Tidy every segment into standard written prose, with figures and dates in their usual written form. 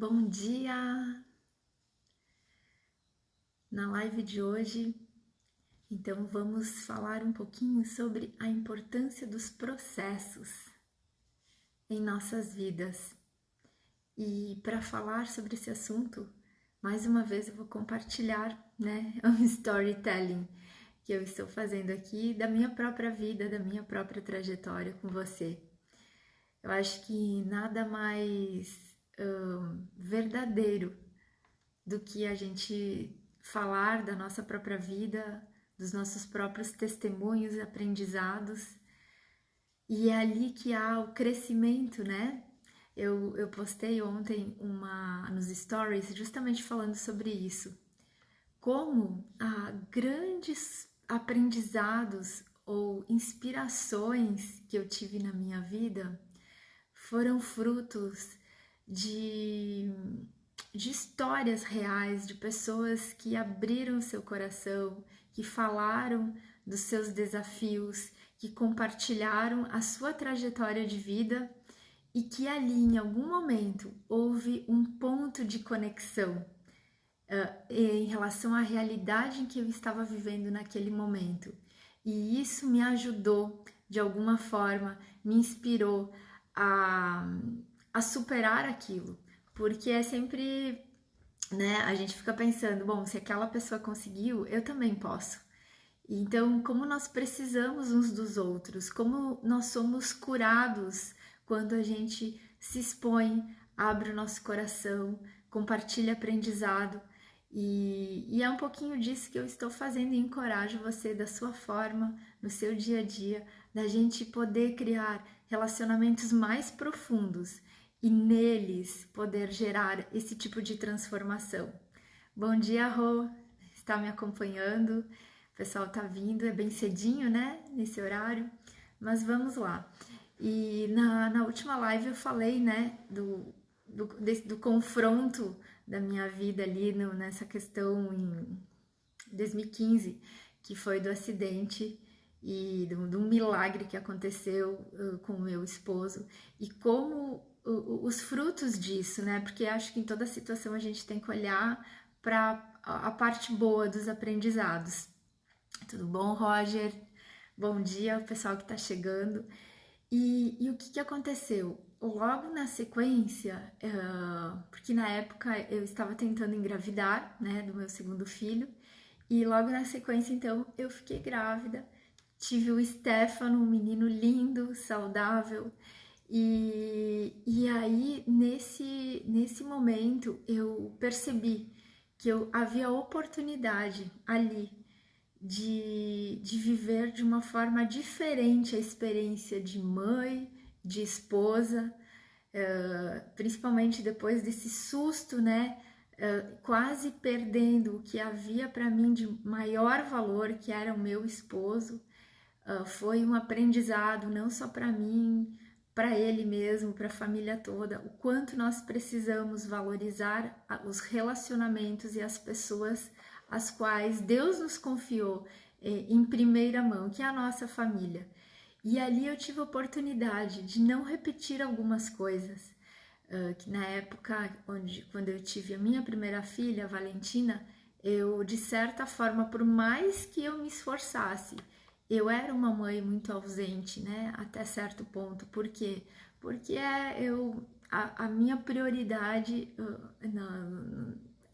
Bom dia! Na live de hoje, então vamos falar um pouquinho sobre a importância dos processos em nossas vidas. E para falar sobre esse assunto, mais uma vez eu vou compartilhar, um storytelling que eu estou fazendo aqui da minha própria vida, da minha própria trajetória com você. Eu acho que nada mais verdadeiro do que a gente falar da nossa própria vida, dos nossos próprios testemunhos e aprendizados. E é ali que há o crescimento, né? Eu postei ontem nos stories justamente falando sobre isso. Como grandes aprendizados ou inspirações que eu tive na minha vida foram frutos de histórias reais, de pessoas que abriram seu coração, que falaram dos seus desafios, que compartilharam a sua trajetória de vida e que ali em algum momento houve um ponto de conexão em relação à realidade em que eu estava vivendo naquele momento. E isso me ajudou, de alguma forma, me inspirou a superar aquilo. Porque é sempre, né, a gente fica pensando, bom, se aquela pessoa conseguiu, eu também posso. Então, como nós precisamos uns dos outros, como nós somos curados quando a gente se expõe, abre o nosso coração, compartilha aprendizado. E é um pouquinho disso que eu estou fazendo e encorajo você da sua forma, no seu dia a dia, da gente poder criar relacionamentos mais profundos e neles poder gerar esse tipo de transformação. Bom dia, Rô, está me acompanhando, o pessoal está vindo, é bem cedinho, né, nesse horário, mas vamos lá. E na última live eu falei, né, do confronto da minha vida ali nessa questão em 2015, que foi do acidente e de um milagre que aconteceu com o meu esposo e como os frutos disso, né? Porque acho que em toda situação a gente tem que olhar para a parte boa dos aprendizados. Tudo bom, Roger? Bom dia, o pessoal que está chegando. E o que aconteceu? Logo na sequência, porque na época eu estava tentando engravidar, né, do meu segundo filho, e logo na sequência, então, eu fiquei grávida, tive o Stefano, um menino lindo, saudável, e aí, nesse momento, eu percebi que eu havia oportunidade ali de viver de uma forma diferente a experiência de mãe, de esposa, principalmente depois desse susto, né? Quase perdendo o que havia para mim de maior valor, que era o meu esposo. Foi um aprendizado não só para mim, para ele mesmo, para a família toda, o quanto nós precisamos valorizar os relacionamentos e as pessoas as quais Deus nos confiou em primeira mão, que é a nossa família. E ali eu tive a oportunidade de não repetir algumas coisas, que na época, quando eu tive a minha primeira filha, a Valentina, eu, de certa forma, por mais que eu me esforçasse, eu era uma mãe muito ausente, né, até certo ponto. Por quê? Porque a minha prioridade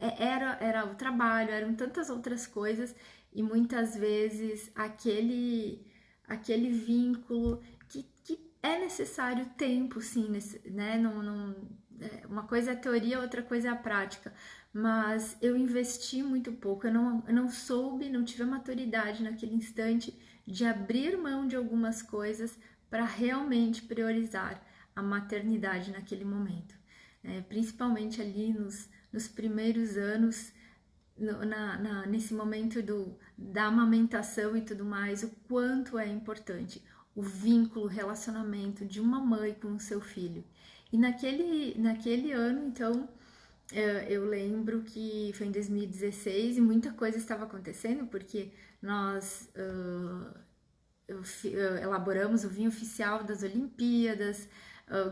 era o trabalho, eram tantas outras coisas e muitas vezes aquele vínculo que é necessário tempo, sim, né? Uma coisa é a teoria, outra coisa é a prática, mas eu investi muito pouco, eu não soube, não tive a maturidade naquele instante de abrir mão de algumas coisas para realmente priorizar a maternidade naquele momento, principalmente ali nos primeiros anos, nesse momento da amamentação e tudo mais, o quanto é importante o vínculo, o relacionamento de uma mãe com o seu filho. E naquele ano, então, eu lembro que foi em 2016 e muita coisa estava acontecendo, porque nós elaboramos o vinho oficial das Olimpíadas,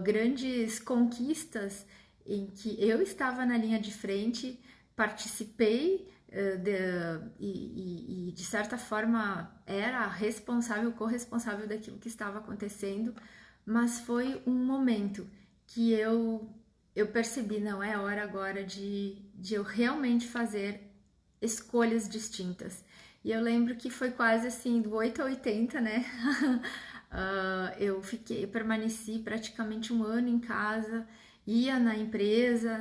grandes conquistas em que eu estava na linha de frente, participei e de certa forma era responsável, corresponsável daquilo que estava acontecendo, mas foi um momento que eu percebi, não é hora agora de eu realmente fazer escolhas distintas. E eu lembro que foi quase assim, do 8 a 80, né? Eu permaneci praticamente um ano em casa, ia na empresa,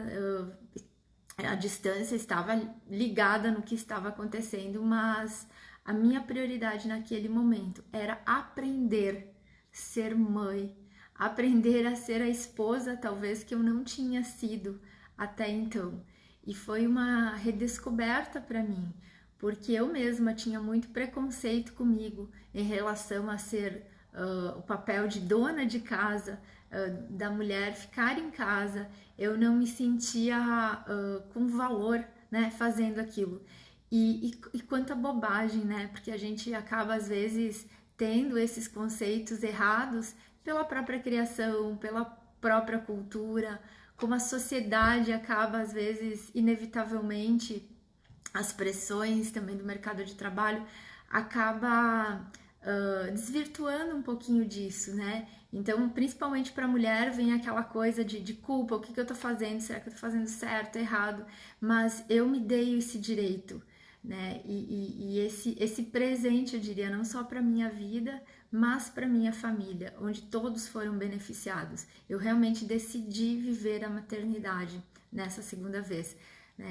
a distância estava ligada no que estava acontecendo, mas a minha prioridade naquele momento era aprender a ser mãe, aprender a ser a esposa, talvez que eu não tinha sido até então. E foi uma redescoberta para mim, porque eu mesma tinha muito preconceito comigo em relação a ser o papel de dona de casa, da mulher ficar em casa. Eu não me sentia com valor, né, fazendo aquilo. E quanta bobagem, né? Porque a gente acaba às vezes tendo esses conceitos errados pela própria criação, pela própria cultura, como a sociedade acaba às vezes inevitavelmente, as pressões também do mercado de trabalho acaba desvirtuando um pouquinho disso, né? Então, principalmente para a mulher, vem aquela coisa de culpa: o que eu estou fazendo? Será que eu estou fazendo certo, errado? Mas eu me dei esse direito, né? E esse presente, eu diria, não só para minha vida, mas para minha família, onde todos foram beneficiados. Eu realmente decidi viver a maternidade nessa segunda vez.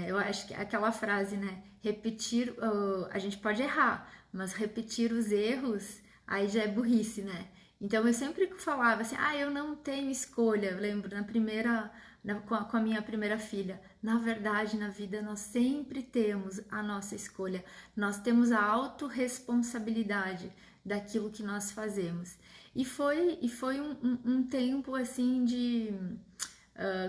Eu acho que aquela frase, né? Repetir, a gente pode errar, mas repetir os erros, aí já é burrice, né? Então eu sempre falava assim: eu não tenho escolha. Eu lembro com a minha primeira filha. Na verdade, na vida nós sempre temos a nossa escolha, nós temos a autorresponsabilidade daquilo que nós fazemos. E foi um tempo assim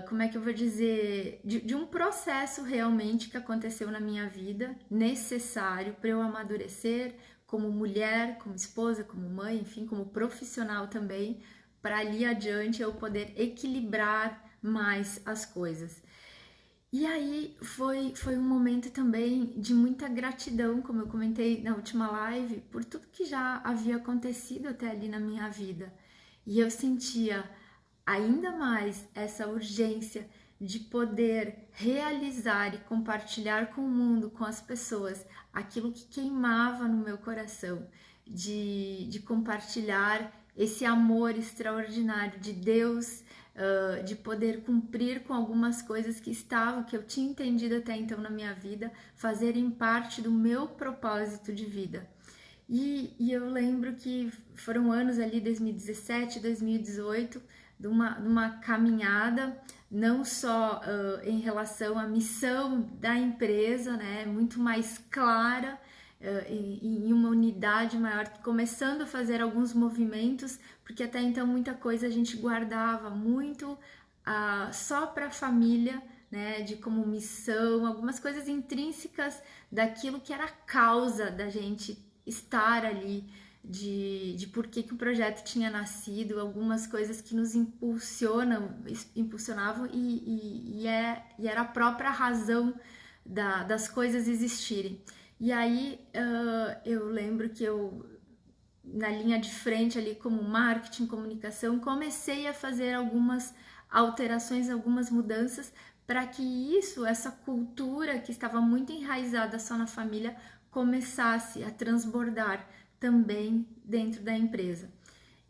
como é que eu vou dizer, de um processo realmente que aconteceu na minha vida, necessário para eu amadurecer como mulher, como esposa, como mãe, enfim, como profissional também, para ali adiante eu poder equilibrar mais as coisas. E aí foi um momento também de muita gratidão, como eu comentei na última live, por tudo que já havia acontecido até ali na minha vida. E eu sentia ainda mais essa urgência de poder realizar e compartilhar com o mundo, com as pessoas, aquilo que queimava no meu coração, de compartilhar esse amor extraordinário de Deus, de poder cumprir com algumas coisas que eu tinha entendido até então na minha vida, fazerem parte do meu propósito de vida. E eu lembro que foram anos ali, 2017, 2018, de uma caminhada, não só em relação à missão da empresa, né, muito mais clara, em uma unidade maior, começando a fazer alguns movimentos, porque até então muita coisa a gente guardava muito só para a família, né, de como missão, algumas coisas intrínsecas daquilo que era a causa da gente estar ali, de por que o projeto tinha nascido, algumas coisas que nos impulsionavam e era a própria razão das coisas existirem. E aí eu lembro que na linha de frente ali como marketing, comunicação, comecei a fazer algumas alterações, algumas mudanças para que essa cultura que estava muito enraizada só na família, começasse a transbordar também dentro da empresa.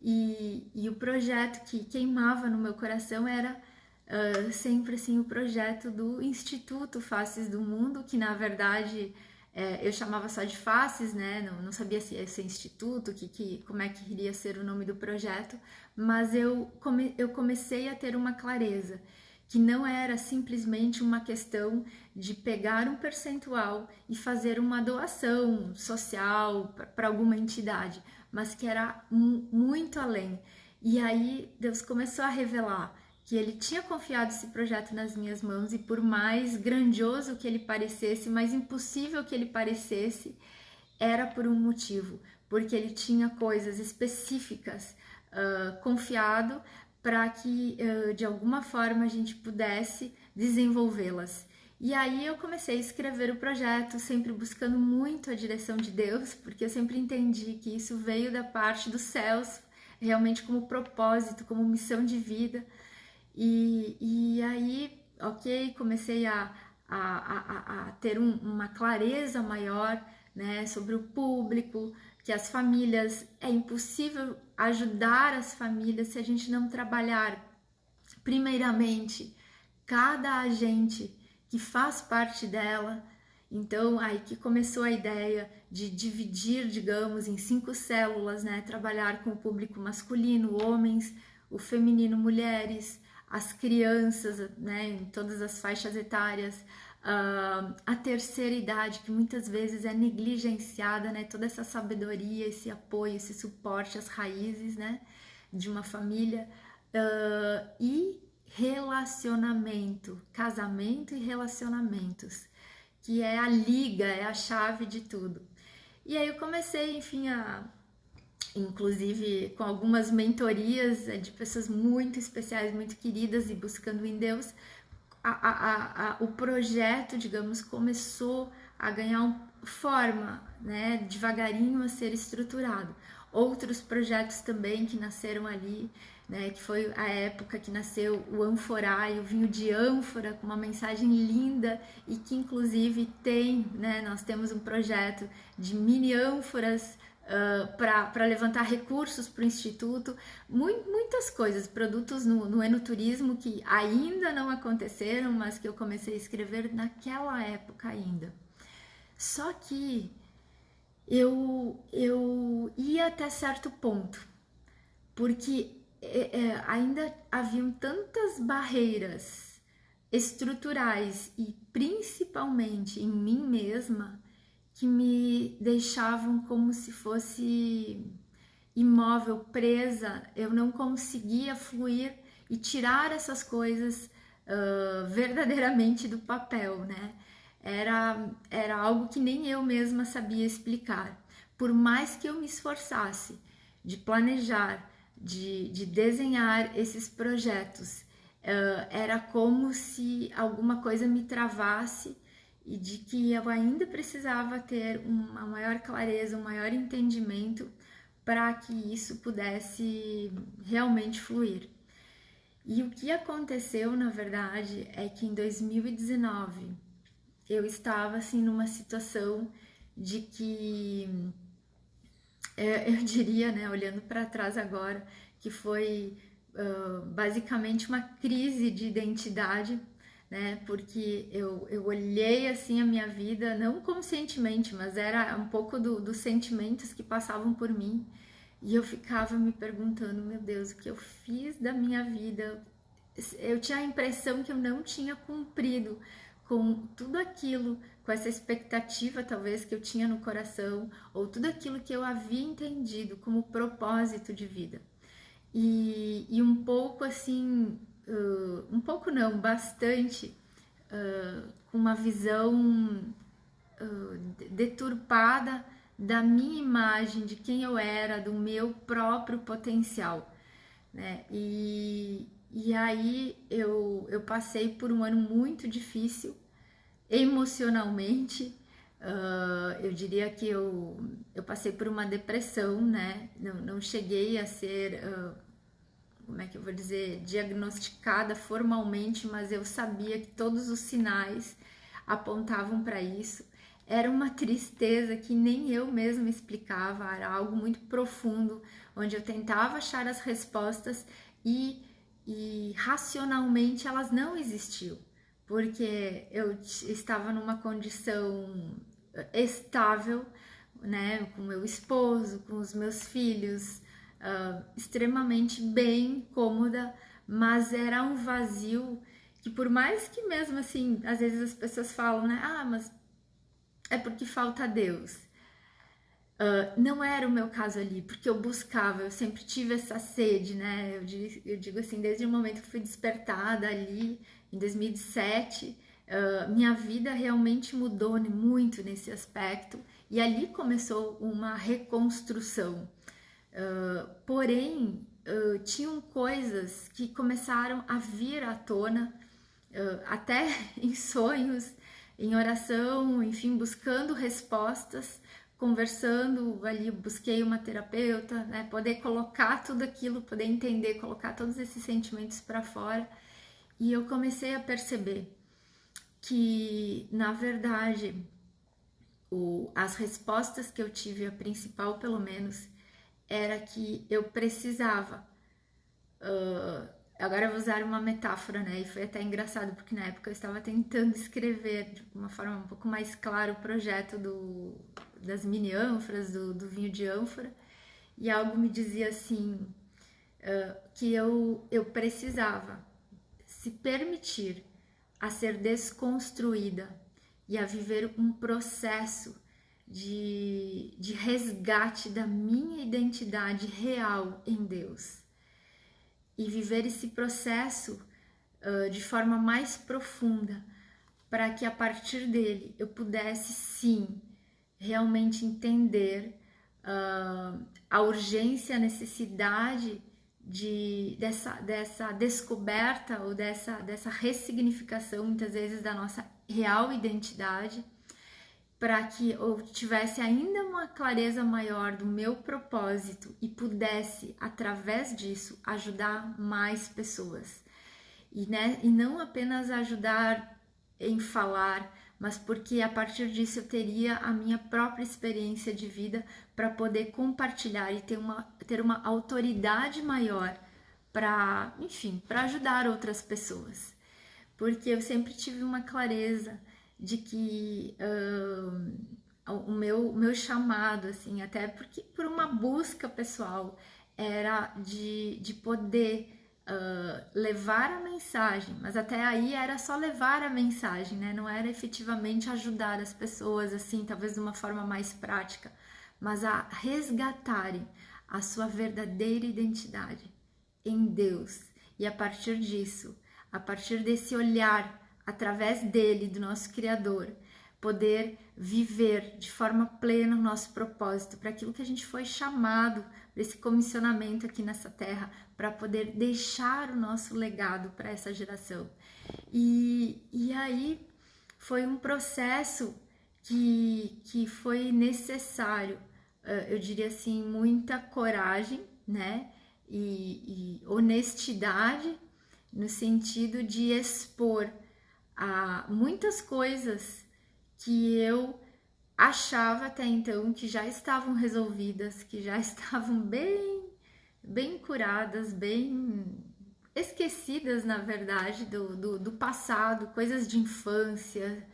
E o projeto que queimava no meu coração era sempre assim o projeto do Instituto Faces do Mundo, que na verdade eu chamava só de Faces, né? Não sabia se ia ser instituto, como é que iria ser o nome do projeto, mas eu comecei a ter uma clareza que não era simplesmente uma questão de pegar um percentual e fazer uma doação social para alguma entidade, mas que era muito além. E aí Deus começou a revelar que Ele tinha confiado esse projeto nas minhas mãos, e por mais grandioso que ele parecesse, mais impossível que ele parecesse, era por um motivo, porque Ele tinha coisas específicas confiado para que de alguma forma a gente pudesse desenvolvê-las. E aí eu comecei a escrever o projeto, sempre buscando muito a direção de Deus, porque eu sempre entendi que isso veio da parte dos céus, realmente como propósito, como missão de vida. E aí, ok, comecei a ter uma clareza maior, né, sobre o público, que as famílias, é impossível ajudar as famílias se a gente não trabalhar, primeiramente, cada agente que faz parte dela. Então, aí que começou a ideia de dividir, digamos, em 5 células, né? Trabalhar com o público masculino, homens, o feminino, mulheres, as crianças, né? Em todas as faixas etárias, a terceira idade, que muitas vezes é negligenciada, né? Toda essa sabedoria, esse apoio, esse suporte às raízes, né? De uma família. E relacionamento, casamento e relacionamentos, que é a liga, é a chave de tudo. E aí eu comecei, enfim, inclusive com algumas mentorias de pessoas muito especiais, muito queridas, e buscando em Deus, o projeto, digamos, começou a ganhar forma, né, devagarinho a ser estruturado. Outros projetos também que nasceram ali, né, que foi a época que nasceu o Anforai, o vinho de ânfora, com uma mensagem linda, e que inclusive tem, né, nós temos um projeto de mini ânforas para levantar recursos para o Instituto, muitas coisas, produtos no enoturismo que ainda não aconteceram, mas que eu comecei a escrever naquela época ainda. Só que eu ia até certo ponto, porque ainda haviam tantas barreiras estruturais e principalmente em mim mesma que me deixavam como se fosse imóvel, presa. Eu não conseguia fluir e tirar essas coisas verdadeiramente do papel, né? Era algo que nem eu mesma sabia explicar. Por mais que eu me esforçasse de planejar, de desenhar esses projetos, era como se alguma coisa me travasse e de que eu ainda precisava ter uma maior clareza, um maior entendimento para que isso pudesse realmente fluir. E o que aconteceu, na verdade, é que em 2019 eu estava assim numa situação de que eu diria, né, olhando para trás agora, que foi basicamente uma crise de identidade, né? Porque eu olhei assim a minha vida, não conscientemente, mas era um pouco dos sentimentos que passavam por mim, e eu ficava me perguntando, meu Deus, o que eu fiz da minha vida? Eu tinha a impressão que eu não tinha cumprido com tudo aquilo, com essa expectativa talvez que eu tinha no coração, ou tudo aquilo que eu havia entendido como propósito de vida. E um pouco assim, um pouco não, bastante, com uma visão deturpada da minha imagem, de quem eu era, do meu próprio potencial, né? E aí eu passei por um ano muito difícil, emocionalmente. Eu diria que eu passei por uma depressão, né? Não cheguei a ser, como é que eu vou dizer, diagnosticada formalmente, mas eu sabia que todos os sinais apontavam para isso. Era uma tristeza que nem eu mesma explicava, era algo muito profundo, onde eu tentava achar as respostas e racionalmente elas não existiam, porque eu estava numa condição estável, né, com meu esposo, com os meus filhos, extremamente bem, cômoda, mas era um vazio que, por mais que mesmo assim, às vezes as pessoas falam, né, mas é porque falta Deus. Não era o meu caso ali, porque eu buscava, eu sempre tive essa sede, né? Eu digo assim, desde o momento que fui despertada ali, em 2007, minha vida realmente mudou muito nesse aspecto, e ali começou uma reconstrução. Porém, tinham coisas que começaram a vir à tona, até em sonhos, em oração, enfim, buscando respostas, conversando ali, busquei uma terapeuta, né, poder colocar tudo aquilo, poder entender, colocar todos esses sentimentos para fora, e eu comecei a perceber que, na verdade, as respostas que eu tive, a principal pelo menos, era que eu precisava. Agora eu vou usar uma metáfora, né? E foi até engraçado, porque na época eu estava tentando escrever de uma forma um pouco mais clara o projeto das mini ânforas, do vinho de ânfora, e algo me dizia assim, que eu precisava se permitir a ser desconstruída e a viver um processo de resgate da minha identidade real em Deus. E viver esse processo de forma mais profunda, para que a partir dele eu pudesse sim realmente entender a urgência, a necessidade dessa descoberta ou dessa ressignificação, muitas vezes, da nossa real identidade, para que eu tivesse ainda uma clareza maior do meu propósito e pudesse, através disso, ajudar mais pessoas. E não apenas ajudar em falar, mas porque a partir disso eu teria a minha própria experiência de vida para poder compartilhar e ter uma autoridade maior para, enfim, para ajudar outras pessoas. Porque eu sempre tive uma clareza de que o meu chamado, assim, até porque por uma busca pessoal, era de poder levar a mensagem, mas até aí era só levar a mensagem, né? Não era efetivamente ajudar as pessoas, assim, talvez de uma forma mais prática, mas a resgatarem a sua verdadeira identidade em Deus. E a partir disso, a partir desse olhar, através dele, do nosso Criador, poder viver de forma plena o nosso propósito, para aquilo que a gente foi chamado, para esse comissionamento aqui nessa terra, para poder deixar o nosso legado para essa geração. E aí foi um processo que foi necessário, eu diria assim, muita coragem, né? E honestidade, no sentido de expor a muitas coisas que eu achava até então que já estavam resolvidas, que já estavam bem curadas, bem esquecidas, na verdade, do passado, coisas de infância,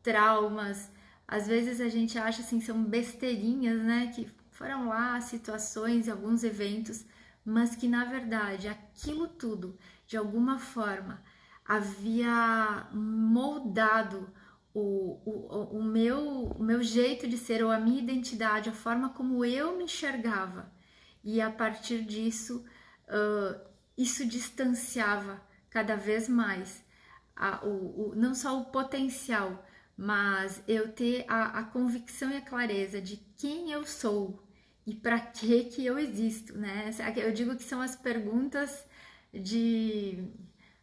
traumas. Às vezes a gente acha assim, são besteirinhas, né? Que foram lá situações e alguns eventos, mas que na verdade aquilo tudo, de alguma forma, havia moldado o meu jeito de ser, ou a minha identidade, a forma como eu me enxergava. E a partir disso, isso distanciava cada vez mais não só o potencial, mas eu ter a convicção e a clareza de quem eu sou e para que eu existo, né? Eu digo que são as perguntas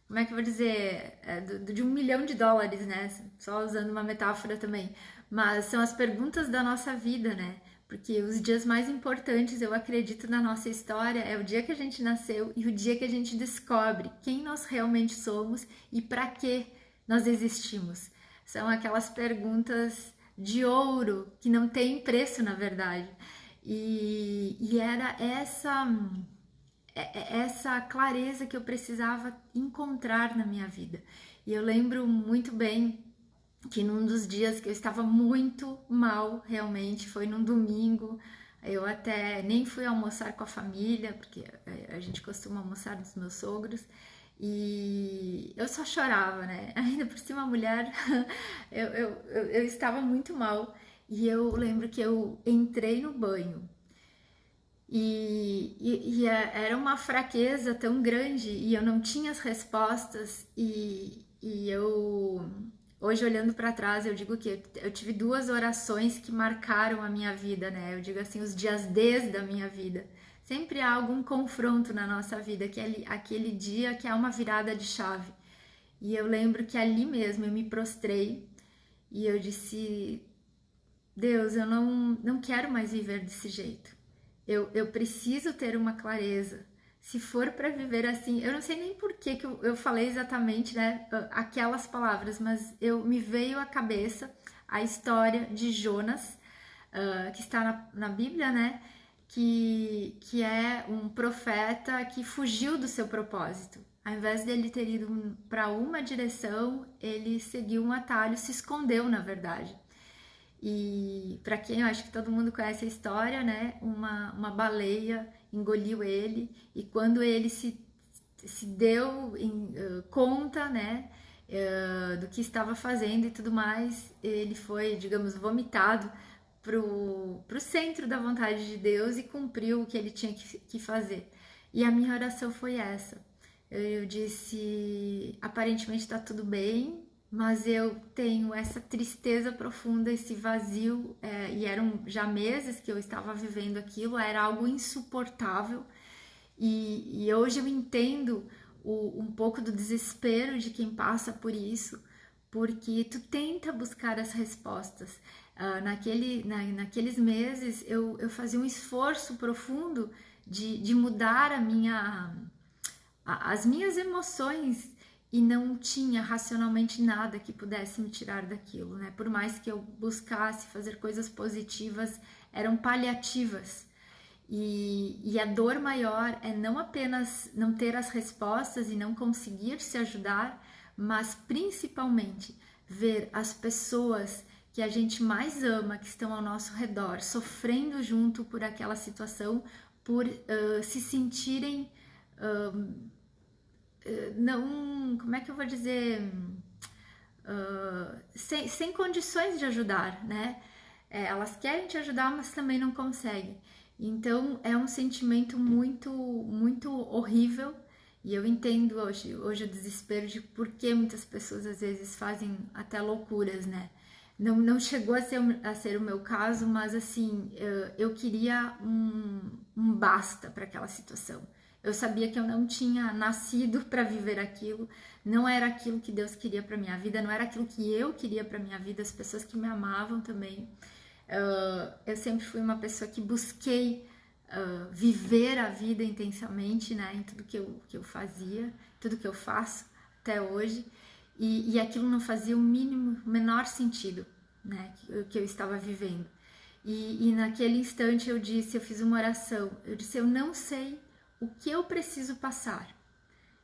como é que eu vou dizer, de $1 milhão, né? Só usando uma metáfora também. Mas são as perguntas da nossa vida, né? Porque os dias mais importantes, eu acredito, na nossa história é o dia que a gente nasceu e o dia que a gente descobre quem nós realmente somos e para que nós existimos. São aquelas perguntas de ouro que não tem preço, na verdade. E era essa clareza que eu precisava encontrar na minha vida. E eu lembro muito bem que num dos dias que eu estava muito mal, realmente, foi num domingo, eu até nem fui almoçar com a família, porque a gente costuma almoçar nos meus sogros, e eu só chorava, né? Ainda por cima, mulher, eu estava muito mal, e eu lembro que eu entrei no banho, era uma fraqueza tão grande e eu não tinha as respostas e eu hoje olhando para trás eu digo que eu tive 2 orações que marcaram a minha vida, né? Eu digo assim, os dias D da minha vida. Sempre há algum confronto na nossa vida, aquele dia que é uma virada de chave. E eu lembro que ali mesmo eu me prostrei e eu disse: Deus, eu não quero mais viver desse jeito. Eu preciso ter uma clareza. Se for para viver assim, eu não sei nem por que eu falei exatamente, né, aquelas palavras, mas me veio à cabeça a história de Jonas, que está na Bíblia, né, que é um profeta que fugiu do seu propósito. Ao invés dele ter ido para uma direção, ele seguiu um atalho, se escondeu, na verdade. E para quem eu acho que todo mundo conhece a história, né? Uma baleia engoliu ele, e quando ele se deu conta, né? Do que estava fazendo e tudo mais, ele foi, digamos, vomitado pro centro da vontade de Deus e cumpriu o que ele tinha que fazer. E a minha oração foi essa. Eu disse: aparentemente está tudo bem, mas eu tenho essa tristeza profunda, esse vazio, e eram já meses que eu estava vivendo aquilo, era algo insuportável, e hoje eu entendo um pouco do desespero de quem passa por isso, porque tu tenta buscar as respostas. Naqueles meses eu fazia um esforço profundo de mudar as minhas emoções, e não tinha racionalmente nada que pudesse me tirar daquilo, né? Por mais que eu buscasse fazer coisas positivas, eram paliativas. E a dor maior é não apenas não ter as respostas e não conseguir se ajudar, mas principalmente ver as pessoas que a gente mais ama, que estão ao nosso redor, sofrendo junto por aquela situação, por se sentirem não, como é que eu vou dizer, sem condições de ajudar, né? Elas querem te ajudar, mas também não conseguem. Então é um sentimento muito, muito horrível. E eu entendo hoje o desespero de por que muitas pessoas às vezes fazem até loucuras, né? Não chegou a ser o meu caso, mas assim, eu queria um basta para aquela situação. Eu sabia que eu não tinha nascido para viver aquilo, não era aquilo que Deus queria para minha vida, não era aquilo que eu queria para minha vida, as pessoas que me amavam também. Eu sempre fui uma pessoa que busquei viver a vida intensamente, né, em tudo que eu fazia, tudo que eu faço até hoje, e aquilo não fazia o menor sentido, né, que eu estava vivendo. E naquele instante eu fiz uma oração, eu disse: eu não sei o que eu preciso passar.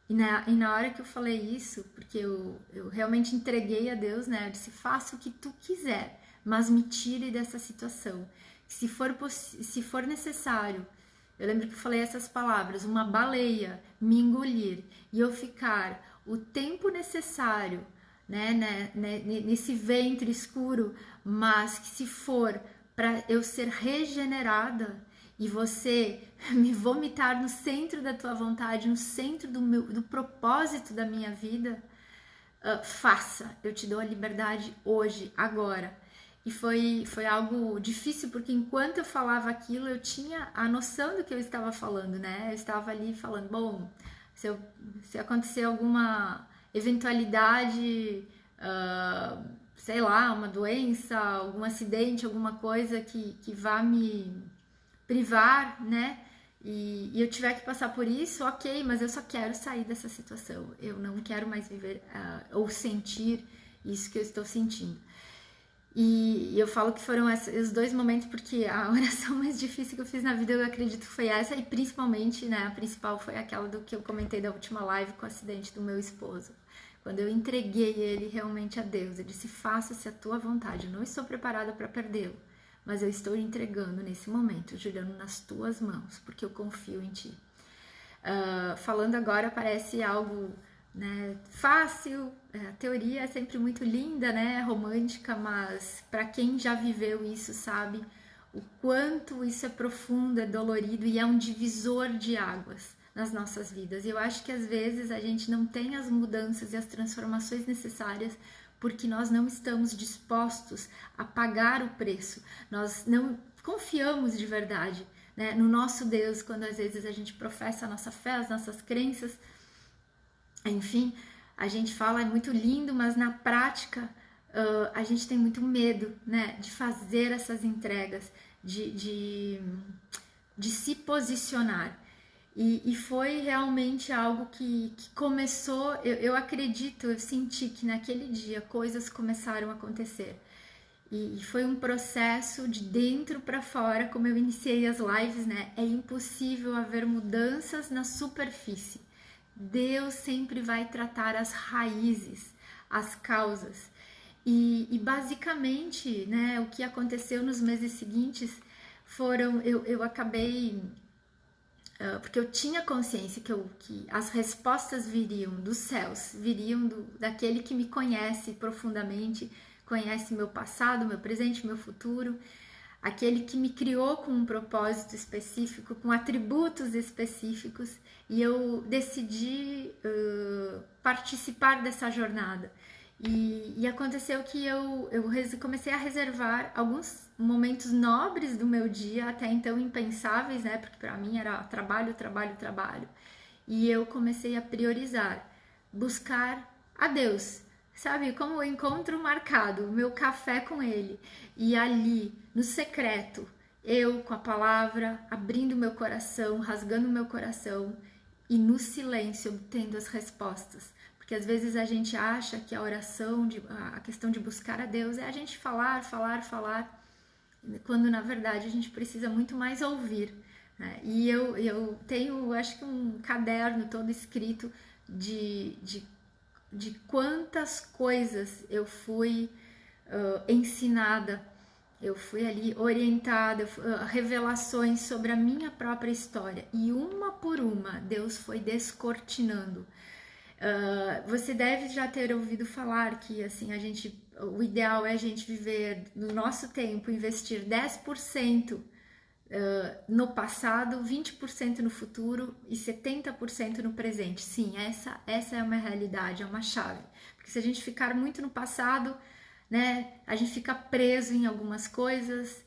E na hora que eu falei isso, porque eu realmente entreguei a Deus, né? Eu disse: faça o que tu quiser, mas me tire dessa situação. Se for necessário, eu lembro que eu falei essas palavras: uma baleia me engolir e eu ficar o tempo necessário, né, nesse ventre escuro, mas que se for para eu ser regenerada e você me vomitar no centro da tua vontade, no centro do propósito da minha vida, faça, eu te dou a liberdade hoje, agora. E foi algo difícil, porque enquanto eu falava aquilo, eu tinha a noção do que eu estava falando, né? Eu estava ali falando: bom, se acontecer alguma eventualidade, sei lá, uma doença, algum acidente, alguma coisa que vá me privar, né? E eu tiver que passar por isso, ok, mas eu só quero sair dessa situação. Eu não quero mais viver ou sentir isso que eu estou sentindo. E eu falo que foram esses dois momentos porque a oração mais difícil que eu fiz na vida, eu acredito que foi essa, e principalmente, né, a principal foi aquela do que eu comentei da última live com o acidente do meu esposo. Quando eu entreguei ele realmente a Deus, eu disse: faça-se a tua vontade, eu não estou preparada para perdê-lo, mas eu estou entregando nesse momento, Juliano, nas tuas mãos, porque eu confio em ti. Falando agora parece algo, né, fácil, a teoria é sempre muito linda, né, romântica, mas para quem já viveu isso sabe o quanto isso é profundo, é dolorido e é um divisor de águas nas nossas vidas. E eu acho que às vezes a gente não tem as mudanças e as transformações necessárias porque nós não estamos dispostos a pagar o preço, nós não confiamos de verdade né? No nosso Deus, quando às vezes a gente professa a nossa fé, as nossas crenças, enfim, a gente fala é muito lindo, mas na prática a gente tem muito medo, né, de fazer essas entregas, de se posicionar. E foi realmente algo que começou, eu acredito, eu senti que naquele dia coisas começaram a acontecer. E foi um processo de dentro para fora, como eu iniciei as lives, né? É impossível haver mudanças na superfície. Deus sempre vai tratar as raízes, as causas. E basicamente, né, o que aconteceu nos meses seguintes foram, eu acabei porque eu tinha consciência que as respostas viriam dos céus, viriam daquele que me conhece profundamente, conhece meu passado, meu presente, meu futuro, aquele que me criou com um propósito específico, com atributos específicos, e eu decidi participar dessa jornada. E aconteceu que eu comecei a reservar alguns momentos nobres do meu dia, até então impensáveis, né? Porque para mim era trabalho, trabalho, trabalho. E eu comecei a priorizar, buscar a Deus, sabe? Como o encontro marcado, o meu café com Ele. E ali, no secreto, eu com a palavra, abrindo meu coração, rasgando meu coração e no silêncio obtendo as respostas. Porque às vezes a gente acha que a oração, a questão de buscar a Deus é a gente falar, falar, falar, quando na verdade a gente precisa muito mais ouvir. Né? E eu tenho, acho que um caderno todo escrito de quantas coisas eu fui ensinada, eu fui ali orientada, revelações sobre a minha própria história. E uma por uma, Deus foi descortinando. Você deve já ter ouvido falar que assim o ideal é a gente viver no nosso tempo, investir 10% no passado, 20% no futuro e 70% no presente. Sim, essa é uma realidade, é uma chave. Porque se a gente ficar muito no passado, né, a gente fica preso em algumas coisas,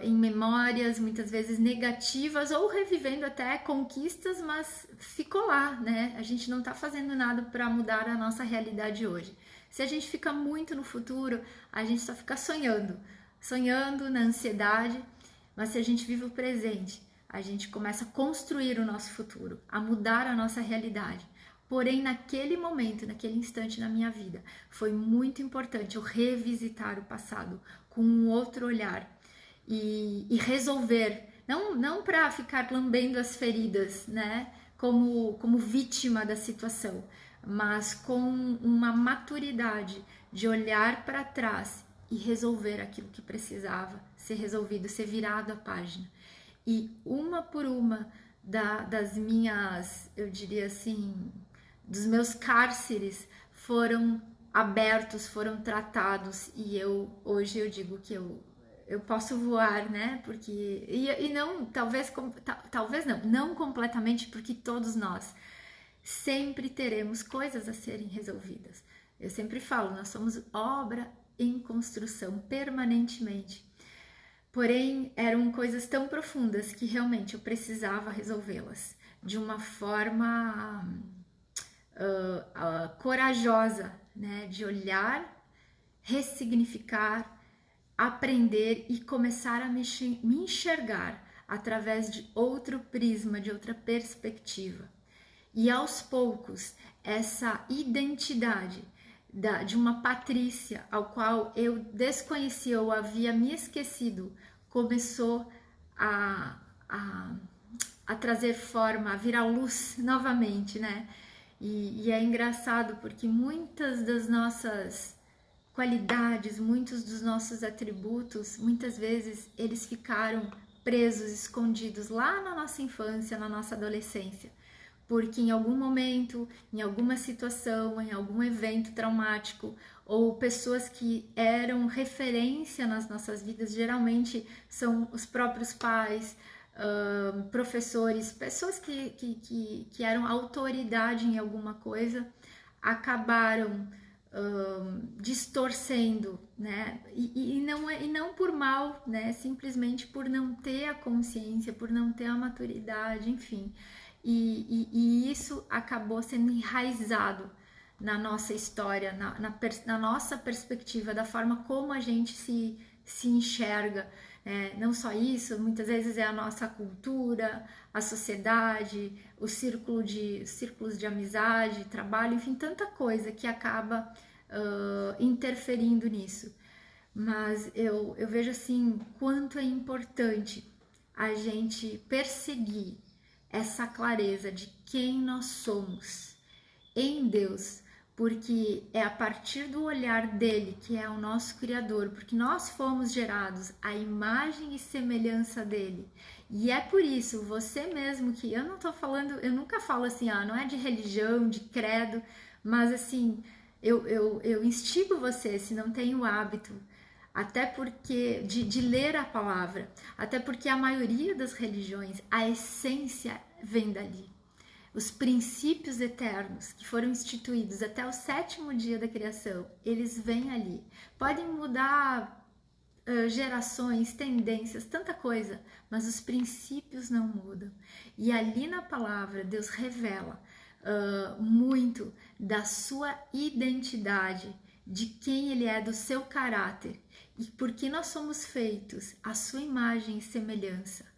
em memórias muitas vezes negativas ou revivendo até conquistas, mas ficou lá, né? A gente não está fazendo nada para mudar a nossa realidade hoje. Se a gente fica muito no futuro, a gente só fica sonhando na ansiedade, mas se a gente vive o presente, a gente começa a construir o nosso futuro, a mudar a nossa realidade. Porém, naquele momento, naquele instante na minha vida, foi muito importante eu revisitar o passado com um outro olhar e resolver, não para ficar lambendo as feridas, né, como vítima da situação, mas com uma maturidade de olhar para trás e resolver aquilo que precisava ser resolvido, ser virado a página. E uma por uma das minhas, eu diria assim, dos meus cárceres foram abertos, foram tratados, e hoje eu digo que eu posso voar, né? Porque e não, talvez não completamente, porque todos nós sempre teremos coisas a serem resolvidas. Eu sempre falo, nós somos obra em construção permanentemente. Porém, eram coisas tão profundas que realmente eu precisava resolvê-las de uma forma corajosa, né? De olhar, ressignificar, aprender e começar a me enxergar através de outro prisma, de outra perspectiva. E aos poucos, essa identidade de uma Patrícia, ao qual eu desconhecia ou havia me esquecido, começou a trazer forma, a vir à luz novamente, né? E é engraçado porque muitas das nossas qualidades, muitos dos nossos atributos, muitas vezes eles ficaram presos, escondidos lá na nossa infância, na nossa adolescência. Porque em algum momento, em alguma situação, em algum evento traumático, ou pessoas que eram referência nas nossas vidas, geralmente são os próprios pais, professores, pessoas que eram autoridade em alguma coisa, acabaram distorcendo, né? E não por mal, né? Simplesmente por não ter a consciência, por não ter a maturidade, enfim. E isso acabou sendo enraizado na nossa história, na nossa perspectiva, da forma como a gente se enxerga. Não só isso, muitas vezes é a nossa cultura, a sociedade, círculos de amizade, trabalho, enfim, tanta coisa que acaba interferindo nisso. Mas eu vejo assim quanto é importante a gente perseguir essa clareza de quem nós somos em Deus, porque é a partir do olhar dele, que é o nosso Criador, porque nós fomos gerados à imagem e semelhança dele. E é por isso, você mesmo, que eu não tô falando, eu nunca falo assim, não é de religião, de credo, mas assim, eu instigo você, se não tem o hábito, até porque de ler a palavra, até porque a maioria das religiões, a essência vem dali. Os princípios eternos que foram instituídos até o 7º dia da criação, eles vêm ali. Podem mudar gerações, tendências, tanta coisa, mas os princípios não mudam. E ali na palavra, Deus revela muito da sua identidade, de quem Ele é, do seu caráter. E porque nós somos feitos à sua imagem e semelhança,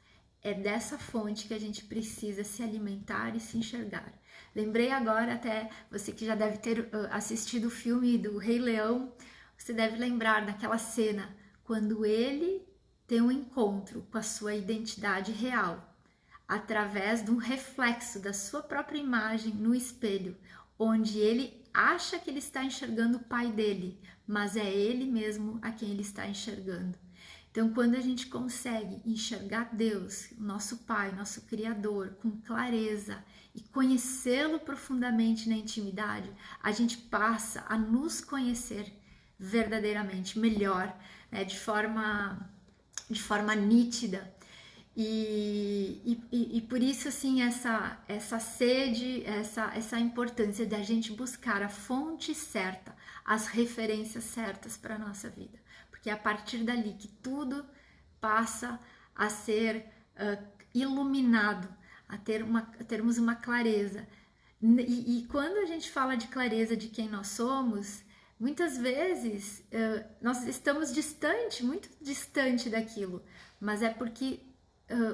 é dessa fonte que a gente precisa se alimentar e se enxergar. Lembrei agora, até você que já deve ter assistido o filme do Rei Leão, você deve lembrar daquela cena quando ele tem um encontro com a sua identidade real, através de um reflexo da sua própria imagem no espelho, onde ele acha que ele está enxergando o pai dele, mas é ele mesmo a quem ele está enxergando. Então, quando a gente consegue enxergar Deus, nosso Pai, nosso Criador, com clareza e conhecê-lo profundamente na intimidade, a gente passa a nos conhecer verdadeiramente, melhor, né, de forma nítida. E por isso, assim, essa sede, essa importância da gente buscar a fonte certa, as referências certas para a nossa vida. Porque é a partir dali que tudo passa a ser iluminado, a termos uma clareza. E quando a gente fala de clareza de quem nós somos, muitas vezes nós estamos muito distante daquilo, mas é porque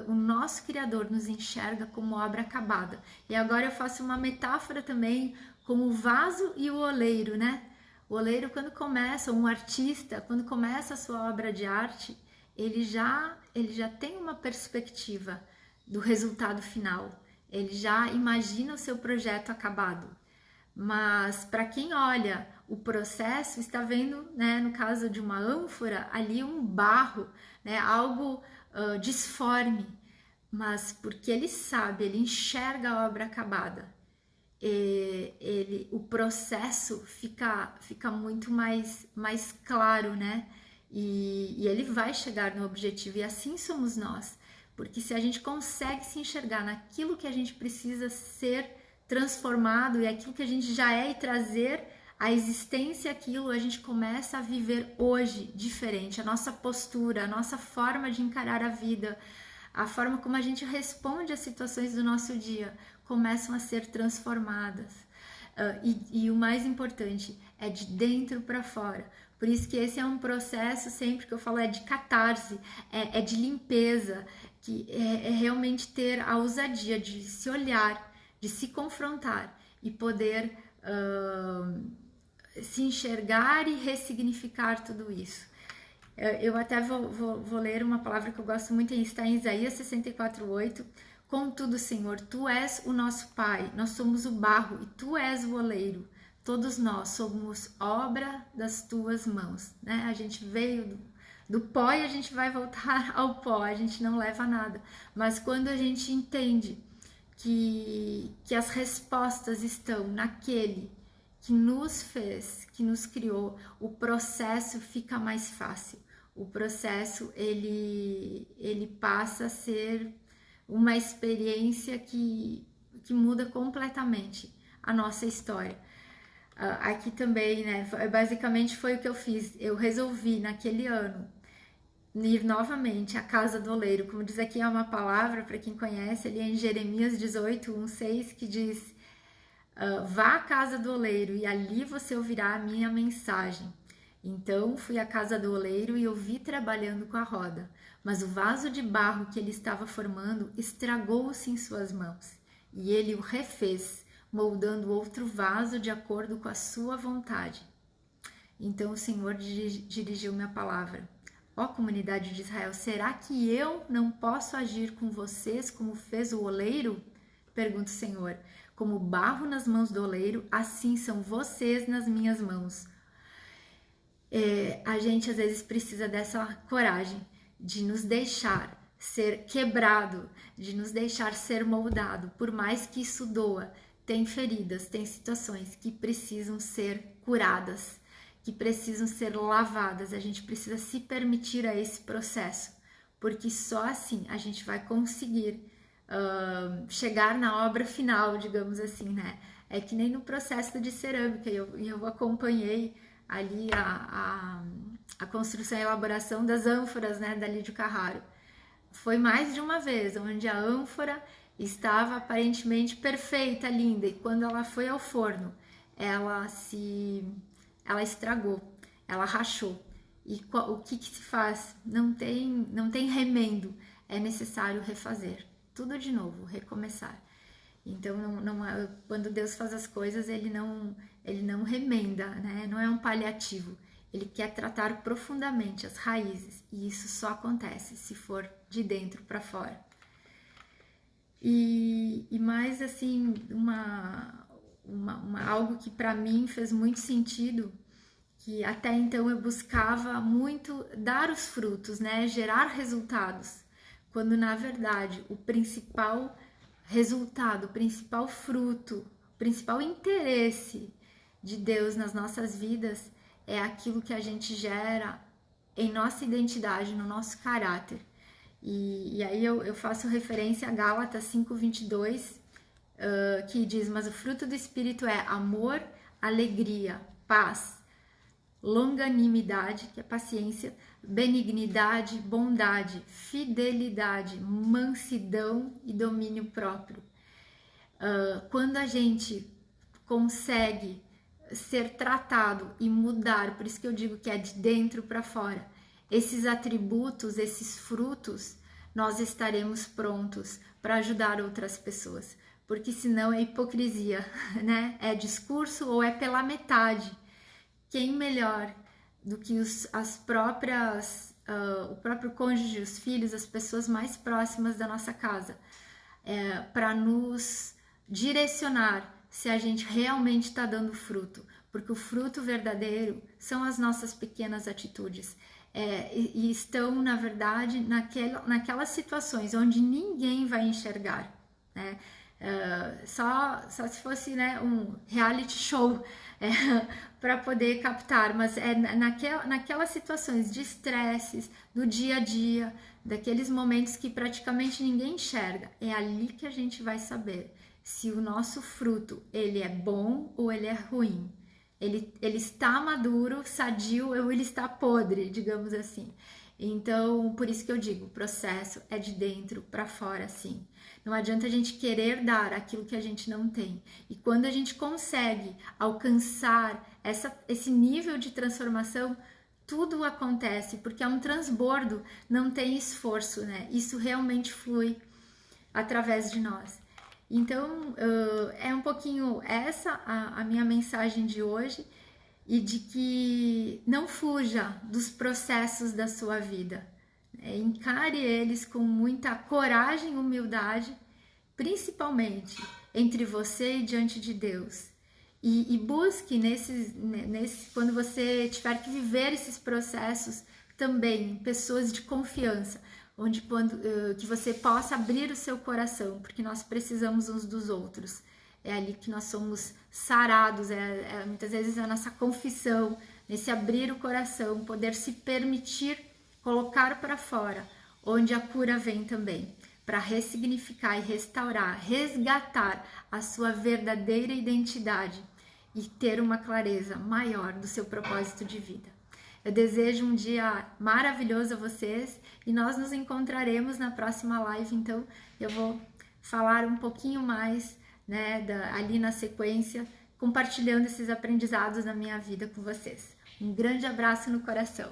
o nosso Criador nos enxerga como obra acabada. E agora eu faço uma metáfora também com o vaso e o oleiro, né? O oleiro, quando começa, um artista, quando começa a sua obra de arte, ele já tem uma perspectiva do resultado final. Ele já imagina o seu projeto acabado. Mas para quem olha o processo, está vendo, né, no caso de uma ânfora, ali um barro, né, algo disforme. Mas porque ele sabe, ele enxerga a obra acabada. O processo fica muito mais claro, né? E ele vai chegar no objetivo, e assim somos nós. Porque se a gente consegue se enxergar naquilo que a gente precisa ser transformado e aquilo que a gente já é e trazer à existência aquilo, a gente começa a viver hoje diferente. A nossa postura, a nossa forma de encarar a vida, a forma como a gente responde às situações do nosso dia começam a ser transformadas. E o mais importante é de dentro para fora. Por isso que esse é um processo, sempre que eu falo, é de catarse, é de limpeza, que é realmente ter a ousadia de se olhar, de se confrontar e poder se enxergar e ressignificar tudo isso. Eu até vou ler uma palavra que eu gosto muito, está em Isaías 64:8. Contudo, Senhor, Tu és o nosso Pai, nós somos o barro e Tu és o oleiro. Todos nós somos obra das Tuas mãos, né? A gente veio do pó e a gente vai voltar ao pó, a gente não leva nada. Mas quando a gente entende que as respostas estão naquele que nos fez, que nos criou, o processo fica mais fácil. O processo ele passa a ser uma experiência que muda completamente a nossa história. Aqui também, né? Basicamente foi o que eu fiz. Eu resolvi naquele ano ir novamente à casa do oleiro. Como diz aqui, é uma palavra, para quem conhece, ali em Jeremias 18:1-6, que diz: vá à casa do oleiro e ali você ouvirá a minha mensagem. Então fui à casa do oleiro e o vi trabalhando com a roda, mas o vaso de barro que ele estava formando estragou-se em suas mãos, e ele o refez, moldando outro vaso de acordo com a sua vontade. Então o Senhor dirigiu-me a palavra: ó comunidade de Israel, será que eu não posso agir com vocês como fez o oleiro? Pergunta o Senhor. Como barro nas mãos do oleiro, assim são vocês nas minhas mãos. A gente às vezes precisa dessa coragem de nos deixar ser quebrado, de nos deixar ser moldado, por mais que isso doa. Tem feridas, tem situações que precisam ser curadas, que precisam ser lavadas. A gente precisa se permitir a esse processo, porque só assim a gente vai conseguir chegar na obra final, digamos assim, né? É que nem no processo de cerâmica, eu acompanhei ali a construção e elaboração das ânforas, né, da Lídio Carraro. Foi mais de uma vez, onde a ânfora estava aparentemente perfeita, linda, e quando ela foi ao forno, ela estragou, ela rachou. E o que se faz? Não tem remendo, é necessário refazer tudo de novo, recomeçar. Então, quando Deus faz as coisas, ele não remenda, né? Não é um paliativo. Ele quer tratar profundamente as raízes, e isso só acontece se for de dentro para fora. E mais assim, algo que para mim fez muito sentido, que até então eu buscava muito dar os frutos, né? Gerar resultados, quando na verdade o principal resultado, o principal fruto, o principal interesse de Deus nas nossas vidas é aquilo que a gente gera em nossa identidade, no nosso caráter. E aí eu faço referência a Gálatas 5:22, que diz: mas o fruto do Espírito é amor, alegria, paz, longanimidade, que é paciência, benignidade, bondade, fidelidade, mansidão e domínio próprio. Quando a gente consegue ser tratado e mudar, por isso que eu digo que é de dentro para fora, esses atributos, esses frutos, nós estaremos prontos para ajudar outras pessoas, porque senão é hipocrisia, né? É discurso ou é pela metade. Quem melhor do que o próprio cônjuge, os filhos, as pessoas mais próximas da nossa casa, para nos direcionar se a gente realmente está dando fruto, porque o fruto verdadeiro são as nossas pequenas atitudes, e estão, na verdade, naquelas situações onde ninguém vai enxergar, né? Só se fosse, né, um reality show para poder captar, mas é naquelas situações de estresses do dia a dia, daqueles momentos que praticamente ninguém enxerga, é ali que a gente vai saber se o nosso fruto ele é bom ou ele é ruim. Ele está maduro, sadio, ou ele está podre, digamos assim. Então, por isso que eu digo, o processo é de dentro para fora, sim. Não adianta a gente querer dar aquilo que a gente não tem. E quando a gente consegue alcançar esse nível de transformação, tudo acontece, porque é um transbordo, não tem esforço, né? Isso realmente flui através de nós. Então, é um pouquinho essa a minha mensagem de hoje, e de que não fuja dos processos da sua vida. Encare eles com muita coragem e humildade, principalmente entre você e diante de Deus. E busque quando você tiver que viver esses processos também, pessoas de confiança, que você possa abrir o seu coração, porque nós precisamos uns dos outros. É ali que nós somos sarados, muitas vezes a nossa confissão, nesse abrir o coração, poder se permitir colocar para fora, onde a cura vem também, para ressignificar e restaurar, resgatar a sua verdadeira identidade e ter uma clareza maior do seu propósito de vida. Eu desejo um dia maravilhoso a vocês e nós nos encontraremos na próxima live. Então eu vou falar um pouquinho mais, né, ali na sequência, compartilhando esses aprendizados da minha vida com vocês. Um grande abraço no coração.